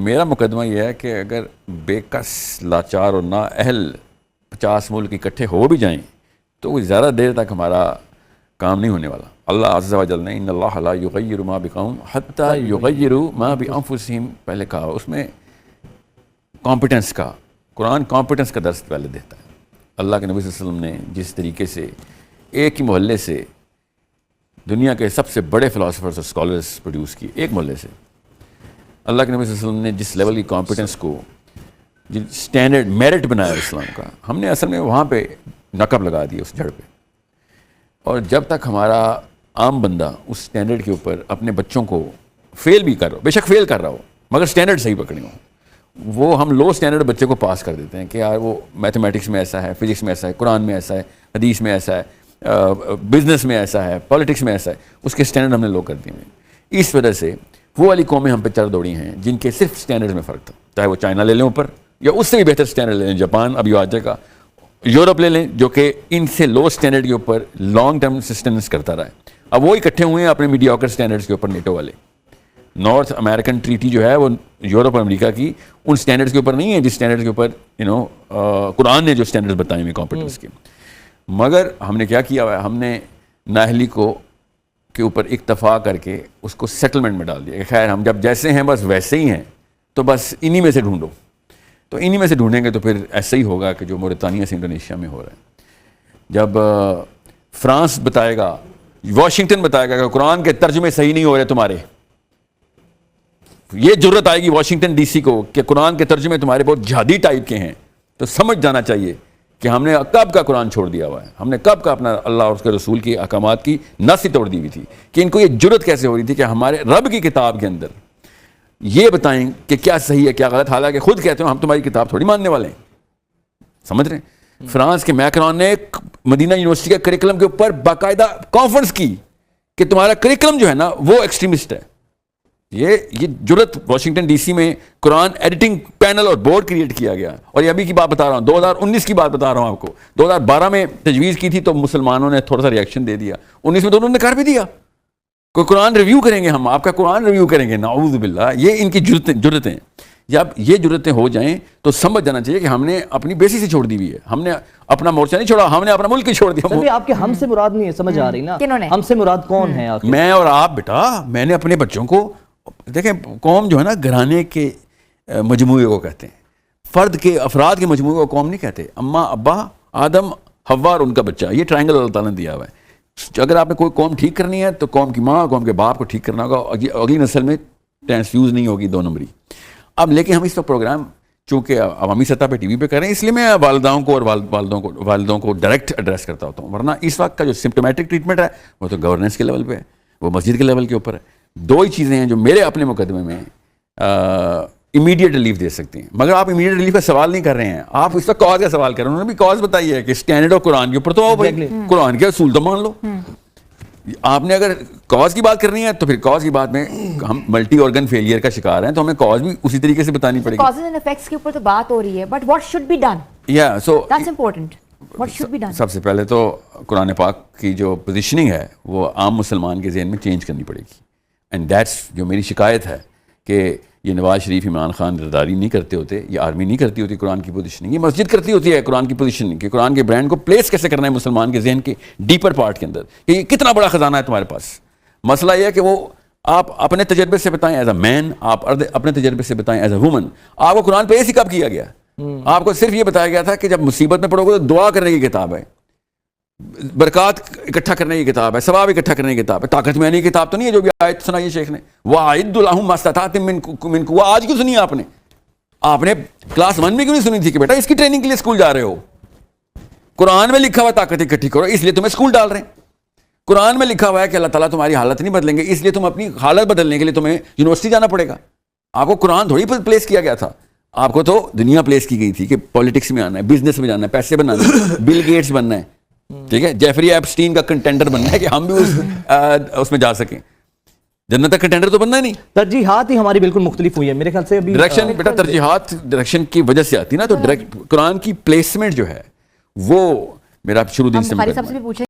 میرا مقدمہ یہ ہے کہ اگر بے کس لاچار اور نا اہل 50 ملک اکٹھے ہو بھی جائیں تو وہ زیادہ دیر تک ہمارا کام نہیں ہونے والا. اللہ عز و جل نے ان اللہ لا یغیر ما بقوم حتی یغیروا ما بانفسہم پہلے کہا. اس میں کمپیٹنس کا قرآن کمپیٹنس کا درس پہلے دیتا ہے. اللہ کے نبی صلی اللہ علیہ وسلم نے جس طریقے سے ایک ہی محلے سے دنیا کے سب سے بڑے فلاسفرز اور اسکالرز پروڈیوس کیے, ایک محلے سے, اللہ کے نبی صلی اللہ علیہ وسلم نے جس لیول کی کمپیٹنس کو جن اسٹینڈرڈ میرٹ بنایا اسلام کا, ہم نے اصل میں وہاں پہ نقب لگا دیا اس جڑ پہ. اور جب تک ہمارا عام بندہ اس اسٹینڈرڈ کے اوپر اپنے بچوں کو فیل بھی کر رہا ہو, بے شک فیل کر رہا ہو مگر اسٹینڈرڈ صحیح پکڑے ہوں, وہ ہم لو اسٹینڈرڈ بچے کو پاس کر دیتے ہیں کہ یار وہ میتھمیٹکس میں ایسا ہے, فزکس میں ایسا ہے, قرآن میں ایسا ہے, حدیث میں ایسا ہے, بزنس میں ایسا ہے, پالیٹکس میں ایسا ہے. اس کے اسٹینڈرڈ ہم نے لو کر دیے ہیں. اس وجہ سے وہ والی قومیں ہم پہ چڑھ دوڑی ہیں جن کے صرف اسٹینڈرڈ میں فرق تھا, چاہے وہ چائنا لے لیں اوپر یا اس سے بھی بہتر اسٹینڈرڈ لے لیں, جاپان ابھی آ جائے گا, یورپ لے لیں جو کہ ان سے لو اسٹینڈرڈ کے اوپر لانگ ٹرم سسٹیننس کرتا رہا ہے. اب وہی اکٹھے ہوئے ہیں اپنے میڈیاکر اسٹینڈرڈس کے اوپر. نیٹو والے نارتھ امریکن ٹریٹی جو ہے وہ یورپ اور امریکہ کی ان اسٹینڈرڈس کے اوپر نہیں ہے جس اسٹینڈرڈ کے اوپر قرآن نے جو اسٹینڈرڈ بتائے ہوئے کمپیٹنس کے. مگر ہم نے کیا کیا ہوا ہے, ہم نے نااہلی کو کے اوپر اکتفا کر کے اس کو سیٹلمنٹ میں ڈال دیا کہ خیر ہم جب جیسے ہیں بس ویسے ہی ہیں, تو بس انہی میں سے ڈھونڈو. تو انہی میں سے ڈھونڈیں گے تو پھر ایسا ہی ہوگا کہ جو موریتانیہ سے انڈونیشیا میں ہو رہا ہے. جب فرانس بتائے گا, واشنگٹن بتائے گا کہ قرآن کے ترجمے صحیح نہیں ہو رہے تمہارے, یہ جرت آئے گی واشنگٹن ڈی سی کو کہ قرآن کے ترجمے تمہارے بہت جہادی ٹائپ کے ہیں, تو سمجھ جانا چاہیے کہ ہم نے کب کا قرآن چھوڑ دیا ہوا ہے, ہم نے کب کا اپنا اللہ اور اس کے رسول کی احکامات کی نس ہی توڑ دی ہوئی تھی. کہ ان کو یہ جرت کیسے ہو رہی تھی کہ ہمارے رب کی کتاب کے اندر یہ بتائیں کہ کیا صحیح ہے کیا غلط, حالانکہ خود کہتے ہیں ہم تمہاری کتاب تھوڑی ماننے والے ہیں. سمجھ رہے ہیں؟ فرانس کے میکرون نے مدینہ یونیورسٹی کے کریکلم کے اوپر باقاعدہ کانفرنس کی کہ تمہارا کریکلم جو ہے نا وہ ایکسٹریمسٹ ہے. یہ جرت واشنگٹن ڈی سی میں قرآن ایڈیٹنگ پینل اور بورڈ کریٹ کیا گیا. اور یہ ابھی کی بات بتا رہا ہوں, 2019 کی بات بتا رہا ہوں آپ کو. 2012 میں تجویز کی تھی تو مسلمانوں نے تھوڑا سا ریئیکشن دے دیا, 19 میں تو انہوں نے کر بھی دیا کوئی قرآن ریویو کریں گے, ہم آپ کا قرآن ریویو کریں گے. نعوذ باللہ, یہ ان کی جرتیں. جب یہ جرتیں ہو جائیں تو سمجھ جانا چاہیے کہ ہم نے اپنی بیسی سے چھوڑ دی ہوئی ہے, ہم نے اپنا مورچہ نہیں چھوڑا, ہم نے اپنا ملک ہی چھوڑ دیا. آپ کے ہم سے مراد نہیں ہے, سمجھ آ رہی نا, ہم سے مراد کون ہے؟ میں اور آپ. بیٹا میں نے اپنے بچوں کو دیکھیں, قوم جو ہے نا گھرانے کے مجموعے کو کہتے ہیں, فرد کے افراد کے مجموعے کو قوم نہیں کہتے. اماں ابا آدم حوا اور ان کا بچہ, یہ ٹرائنگل اللہ تعالیٰ نے دیا ہوا ہے. اگر آپ نے کوئی قوم ٹھیک کرنی ہے تو قوم کی ماں قوم کے باپ کو ٹھیک کرنا ہوگا, اگلی نسل میں ٹرانسفیوز نہیں ہوگی 2 نمبری. اب لیکن ہم اس وقت پروگرام چونکہ عوامی سطح پہ ٹی وی پہ کر رہے ہیں, اس لیے میں والداؤں کو اور والدوں کو ڈائریکٹ ایڈریس کرتا ہوتا ہوں. ورنہ اس وقت کا جو سمپٹومیٹک ٹریٹمنٹ ہے وہ تو گورننس کے لیول پہ ہے, وہ مسجد کے لیول کے اوپر ہے. 2 ہی چیزیں ہیں جو میرے اپنے مقدمے میں امیڈیٹ ریلیف دے سکتی ہیں. مگر آپ امیڈیٹ ریلیف کا سوال نہیں کر رہے ہیں, آپ اس وقت کاز کا سوال کر رہے ہیں. انہوں نے بھی کاز بتائی ہے کہ اسٹینڈرڈ آف قرآن کے اوپر تو آؤ بھائی, قرآن کے اصول تو مان لو. آپ نے اگر کاز کی بات کرنی ہے تو پھر کاز کی بات میں ہم ملٹی آرگن فیلئر کا شکار ہیں, تو ہمیں کاز بھی اسی طریقے سے بتانی پڑے گی. کازز اینڈ ایفیکٹس کے اوپر تو بات ہو رہی ہے, but what should be done, یا so that's important. What should be done? سب سے پہلے تو قرآن پاک کی جو پوزیشننگ ہے وہ عام مسلمان کے ذہن میں چینج کرنی پڑے گی. اینڈ دیٹس جو میری شکایت ہے کہ یہ نواز شریف عمران خان رداری نہیں کرتے ہوتے, یہ آرمی نہیں کرتی ہوتی قرآن کی پوزیشننگ, یہ مسجد کرتی ہوتی ہے قرآن کی پوزیشننگ, کہ قرآن کے برانڈ کو پلیس کیسے کرنا ہے مسلمان کے ذہن کے ڈیپر پارٹ کے اندر, کہ یہ کتنا بڑا خزانہ ہے تمہارے پاس. مسئلہ یہ ہے کہ وہ آپ اپنے تجربے سے بتائیں ایز اے مین, آپ اپنے تجربے سے بتائیں ایز اے وومن. آپ کو قرآن پہ ایسی کب کیا گیا؟ آپ کو صرف یہ بتایا گیا تھا کہ جب مصیبت میں پڑو گے تو دعا کرنے کی کتاب ہے, برکات اکٹھا کرنے کی کتاب ہے, ثواب اکٹھا کرنے کی کتاب ہے. طاقت میں آنے کی کتاب تو نہیں ہے جو بھی آیت سنائی ہے شیخ نے, وَأَعِدُّ لَهُم مَا اسْتَطَعْتُم مِّن قُوَّةٍ. وہ آج کیوں سنی آپ نے؟ آپ نے کلاس 1 میں کیوں نہیں سنی تھی کہ بیٹا اس کی ٹریننگ کے لیے اسکول جا رہے ہو؟ قرآن میں لکھا ہوا طاقت اکٹھی کرو, اس لیے تمہیں اسکول ڈال رہے ہیں. قرآن میں لکھا ہوا ہے کہ اللہ تعالیٰ تمہاری حالت نہیں بدلیں گے, اس لیے تم اپنی حالت بدلنے کے لیے تمہیں یونیورسٹی جانا پڑے گا. آپ کو قرآن تھوڑی پلیس کیا گیا تھا, آپ کو تو دنیا پلیس کی گئی تھی کہ پالیٹکس میں آنا ہے, بزنس میں جانا ہے, پیسے بنانا ہے, بل گیٹس بننا ہے, ٹھیک ہے, جیفری ایپسٹین کا کنٹینڈر بننا ہے کہ ہم بھی اس میں جا سکیں. جنت کا کنٹینڈر تو بننا ہے نہیں. ترجیحات ہی ہماری بالکل مختلف ہوئی ہیں میرے خیال سے. ڈائریکشن بیٹا, ترجیحات ڈائریکشن کی وجہ سے آتی ہے نا, تو قرآن کی پلیسمنٹ جو ہے وہ میرا شروع دن سے